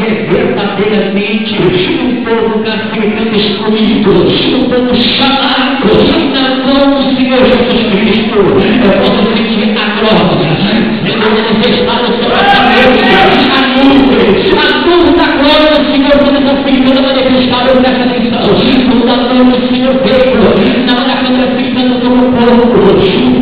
verdadeiramente um povo castificando excluído, um povo chamado na mão do Senhor Jesus Cristo. Eu posso sentir a glória sendo manifestada sobre essa noite, a luz da glória do Senhor quando essa sendo manifestada. Presta atenção, da mão do Senhor veio na hora que eu ficando como povo, o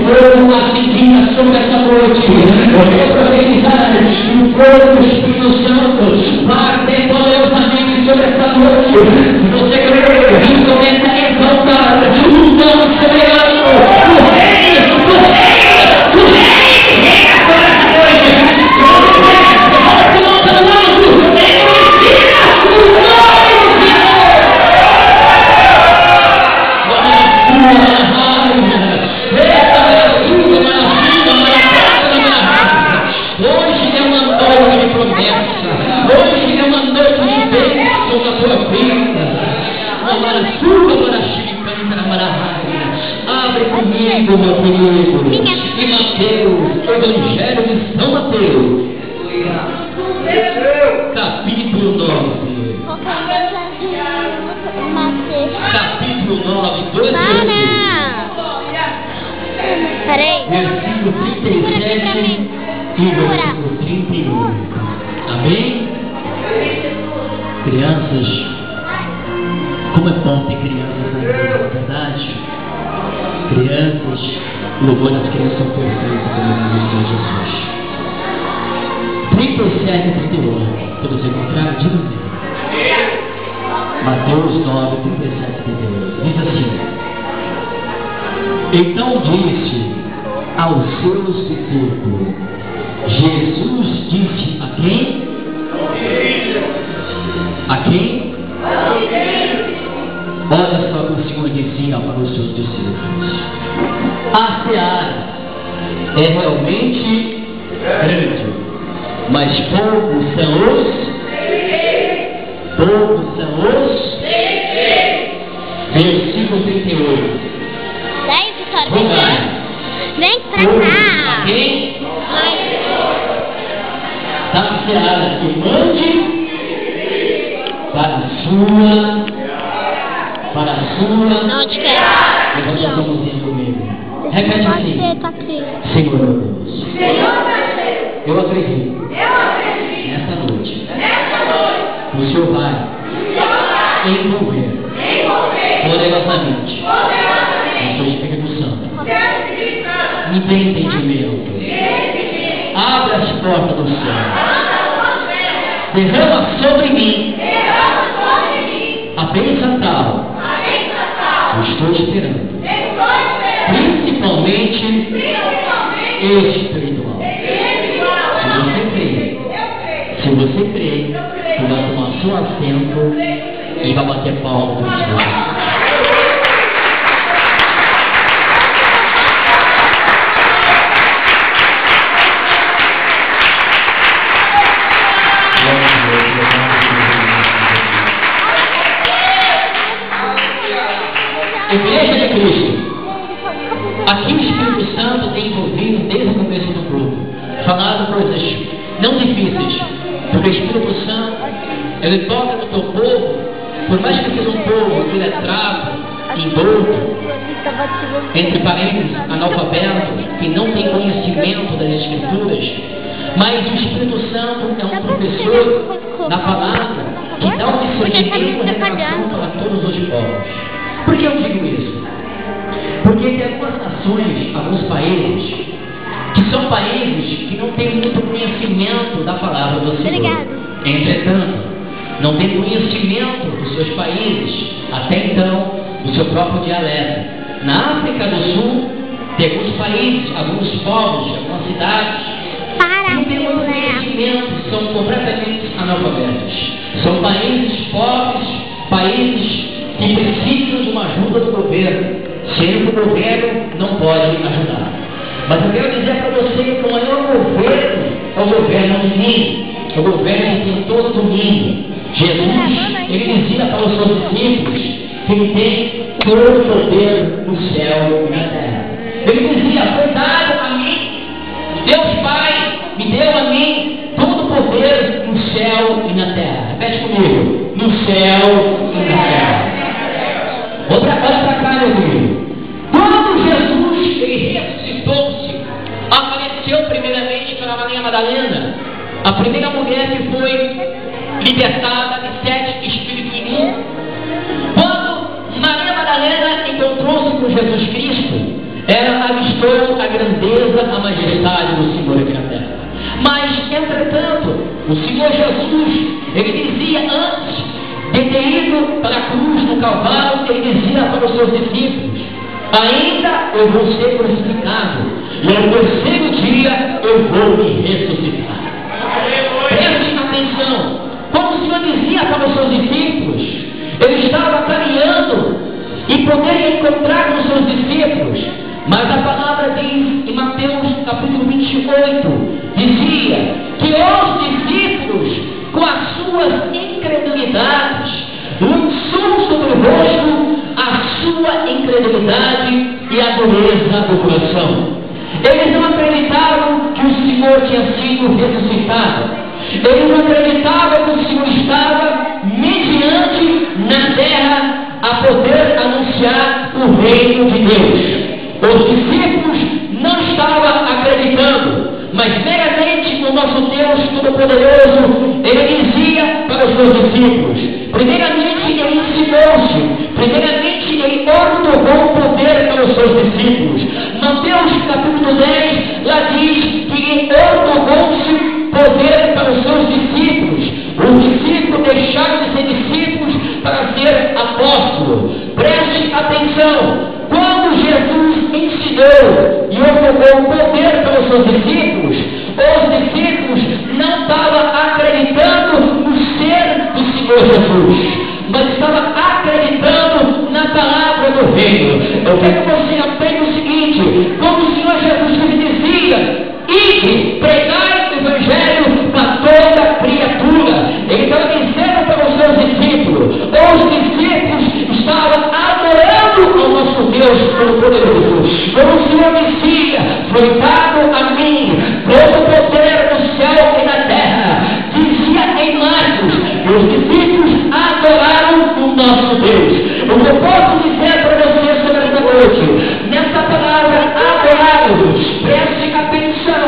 fogo acendia sobre essa noite. Eu vou profetizar o fogo do Espírito Santo vai arder poderosamente sobre essa noite. Se você crê, começa a exaltar o nome soberano, o rei, agora essa noite. Coloque o nome pelo alto, ensina o nome do Senhor. Hoje é uma noite de promessa. Hoje é uma noite de bênção na tua vida. Abre comigo, meu querido. Em Mateus, Evangelho de São Mateus, capítulo 9. Capítulo 9, 2 versículo 37 e versículo 31. Amém? Crianças, como é bom ter crianças na verdade. Crianças, louvor das crianças são perfeitas como o nome de Jesus. 37 e 38. Todos encontraram? Diga assim. Mateus 9, 37 e 38. Diz assim: então disse aos seus discípulos, Jesus disse a quem? A quem? Olha só o que o Senhor dizia para os seus discípulos: a seara é realmente grande, mas poucos são os versículo 38. Daí, Vitória, vem pra cá. Quem? Da seara que mande para a sua. Não te quero. Levanta a mãozinha comigo. Repete assim: Senhor meu Deus, eu acredito nessa noite o Senhor vai envolver poderosamente o seu Espírito Santo. Me dê entendimento. Abre as portas do céu. Derrama sobre mim a bênção tal. Eu estou esperando. Principalmente espiritual. Se você crer, tu vai tomar seu assento e vai bater palmas para o Senhor. Igreja de Cristo, aqui o Espírito Santo tem envolvido desde o começo do culto, falado coisas não difíceis, porque o Espírito Santo ele toca no teu povo, por mais que seja um povo iletrado, envolto, entre parênteses, analfabeto, que não tem conhecimento das Escrituras, mas o Espírito Santo é um professor da palavra que dá um discernimento e revelação para todos os povos. Por que eu digo isso? Porque tem algumas nações, alguns países, que são países que não têm muito conhecimento da palavra do Senhor. Entretanto, não têm conhecimento dos seus países, até então, do seu próprio dialeto. Na África do Sul, tem alguns países, alguns povos, algumas cidades, que não têm muito conhecimento, são completamente analfabetos. São países pobres, países que precisam de uma ajuda do governo, sendo que o governo não pode ajudar. Mas eu quero dizer para você que o maior governo é o governo do mundo, é o governo que tem todo o domínio. Jesus, ele dizia para os seus discípulos que ele tem todo o poder no céu e na terra. Ele dizia: foi dado a mim, Deus Pai me deu a mim todo o poder no céu e na terra. Repete comigo. No céu e na terra. Olha para cá, meu amigo. Quando Jesus ele ressuscitou-se, apareceu primeiramente para Maria Madalena, a primeira mulher que foi libertada de 7 espíritos imundos. Quando Maria Madalena encontrou-se com Jesus Cristo, ela avistou a grandeza, a majestade do Senhor aqui na terra. Mas, entretanto, o Senhor Jesus, ele dizia antes de ter ido para a cruz no Calvário, ele dizia para os seus discípulos: ainda eu vou ser crucificado, e ao terceiro dia eu vou me ressuscitar. Prestem atenção, como o Senhor dizia para os seus discípulos, ele estava caminhando e poderia encontrar os seus discípulos, mas a palavra diz em Mateus capítulo 28, dizia que os discípulos, com as suas incredulidades, lançou sobre o rosto a sua incredulidade e a dureza do coração. Eles não acreditavam que o Senhor tinha sido ressuscitado. Eles não acreditavam que o Senhor estava mediante na terra a poder anunciar o reino de Deus. Os discípulos não estavam acreditando, mas meramente o nosso Deus Todo-Poderoso, ele dizia para os seus discípulos, primeiramente ele ensinou-se, primeiramente ele ordenou o poder para os seus discípulos. Mateus capítulo 10, lá diz que ele ordenou-se poder para os seus discípulos. Os discípulos deixaram de ser discípulos para ser apóstolos. Preste atenção, quando Jesus ensinou e ordenou o poder para os seus discípulos, os discípulos não estavam acreditando no ser do Senhor Jesus, mas estavam acreditando na palavra do reino. Eu quero que você aprenda o seguinte: como o Senhor Jesus dizia, ide, pregai o evangelho para toda criatura. Ele estava dizendo para os seus discípulos. Os discípulos estavam adorando ao nosso Deus Todo-Poderoso. Como o Senhor dizia, foi dado a mim todo o poder no céu e na terra. Dizia em Marcos, os discípulos adoraram o nosso Deus. O que eu posso dizer para você sobre esta noite, nessa palavra adorados, preste atenção,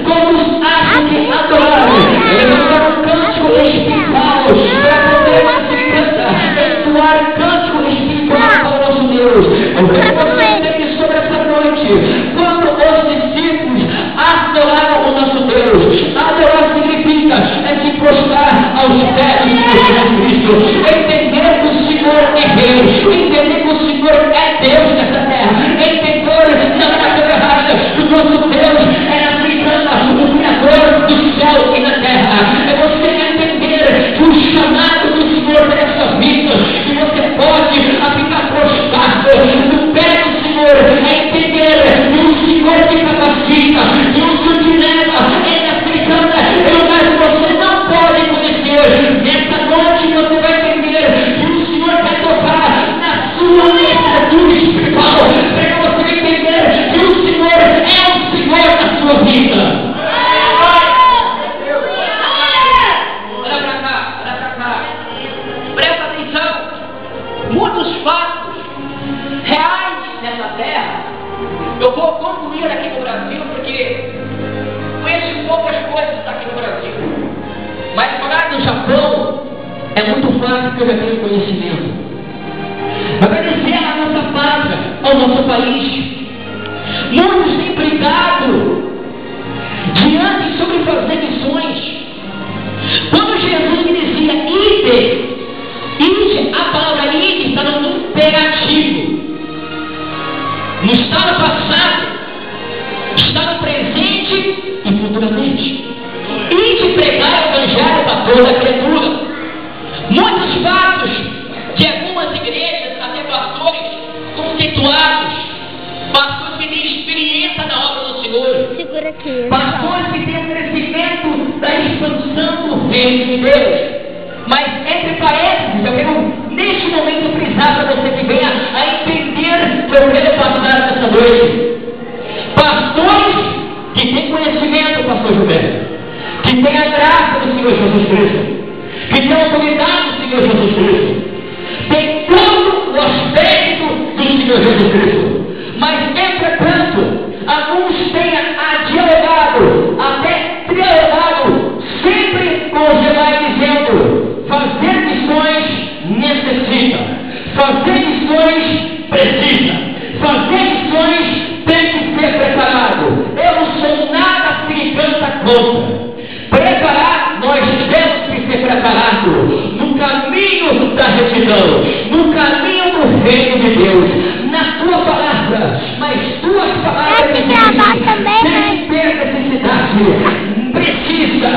todos acham que adoraram, levantaram um cântico espiritual para poder entoar cântico espiritual para o nosso Deus. Eu quero que você entenda sobre essa noite, quando os discípulos adoraram o nosso Deus. Adorar significa se prostrar aos pés de Jesus Cristo, entender que o Senhor é Rei, entender que o Senhor é Deus nessa terra, entender não é coisa errada, que o nosso Deus é a o Criador do céu e da terra. É você entender que o chamado do Senhor para essa vida, que você pode ficar prostrado no pé do Senhor, é entender que o Senhor te capacita, que o Senhor te leva em africana, em lugar que você não pode conhecer. Nessa noite você vai entender que o Senhor quer tocar na sua literatura espiritual, para você entender que o Senhor é o Senhor da sua vida. Olha pra cá. Presta atenção. Muitos fatos reais nessa terra. Eu vou concluir aqui no Brasil, porque conheço poucas coisas aqui no Brasil. Mas falar do Japão é muito fácil, porque eu já tenho conhecimento. Agradecer à nossa pátria, ao nosso país. Muitos têm brigado diante sobre fazer missões. Quando Jesus me dizia ide, a palavra ide está no imperativo. Não está no passado, está no presente e futuramente. Ide pregar o evangelho para toda criatura. Muitos fatos de algumas igrejas, até pastores conceituados, pastores que têm experiência na obra do Senhor, segura aqui, pastores que têm o crescimento da expansão do reino de Deus. Mas, entre parênteses, eu quero neste momento frisar para você que venha a entender o que eu quero passar nessa noite. Pastores que têm conhecimento, pastor Gilberto, que têm a graça do Senhor Jesus Cristo, que tem autoridade do Senhor Jesus Cristo, tem todo o aspecto do Senhor Jesus Cristo, mas entretanto, alguns têm adialogado, até trialogado, sempre com os demais dizendo: fazer missões necessita, fazer missões precisa, fazer missões tem que ser preparado. Eu não sou nada que canta contra. Preparar, nós temos que ser preparados no caminho da retidão, no caminho do reino de Deus, na tua palavra, mas tuas palavras tem que ter necessidade, precisa,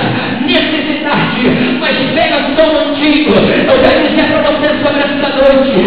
necessidade, mas pega só um antigo. Eu quero dizer para você sobre essa noite: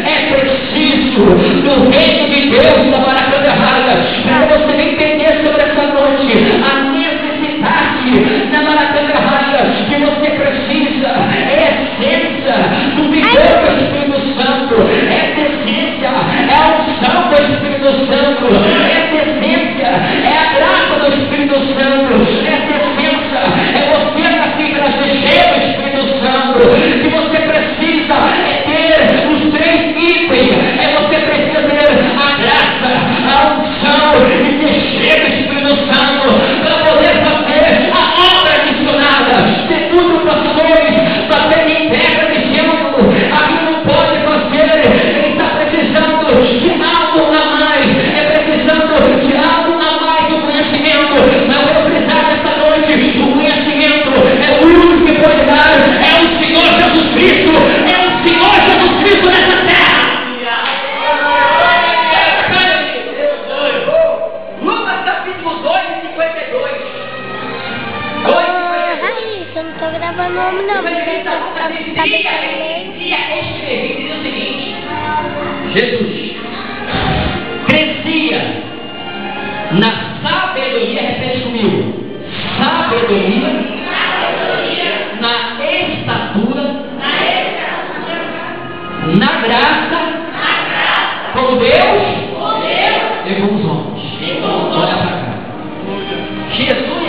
é preciso no reino de Deus da Maracanã Raga, para você entender sobre essa noite a necessidade da Maracanã Raga, que você precisa, é essência do vigor do Espírito Santo, é essência, é a unção do Espírito Santo, é essência, é a graça do Espírito Santo, é essência, é você aqui para cheio do Espírito Santo. Que você precisa é ter os três itens, é você precisa ter a graça, a unção e ser cheio do Espírito Santo para poder fazer a obra missionária. Segundo pastores, bater em terra dizendo: aqui não pode fazer, ele está precisando de algo a mais, é precisando de algo a mais do conhecimento. Mas eu vou precisar dessa noite do conhecimento, é o único que pode dar, é o Senhor Jesus Cristo, é o Senhor Jesus Cristo nessa terra. Lucas capítulo 2:52. Eu não tô gravando o nome não, porque eu tô escrever o seguinte: Jesus crescia na sabedoria, repete comigo, sabedoria, na estatura, na graça, com Deus e com os homens. Olha para cá. Jesus,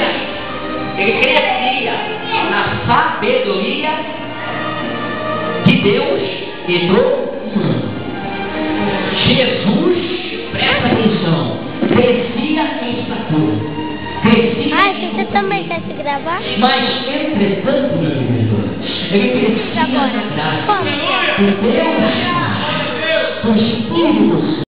ele crescia na sabedoria de Deus e do humano. Jesus, presta atenção, crescia em estatura, crescia em você também quer se gravar? mas entretanto, meu querido, ele crescia na graça de Deus, do Espírito Santo.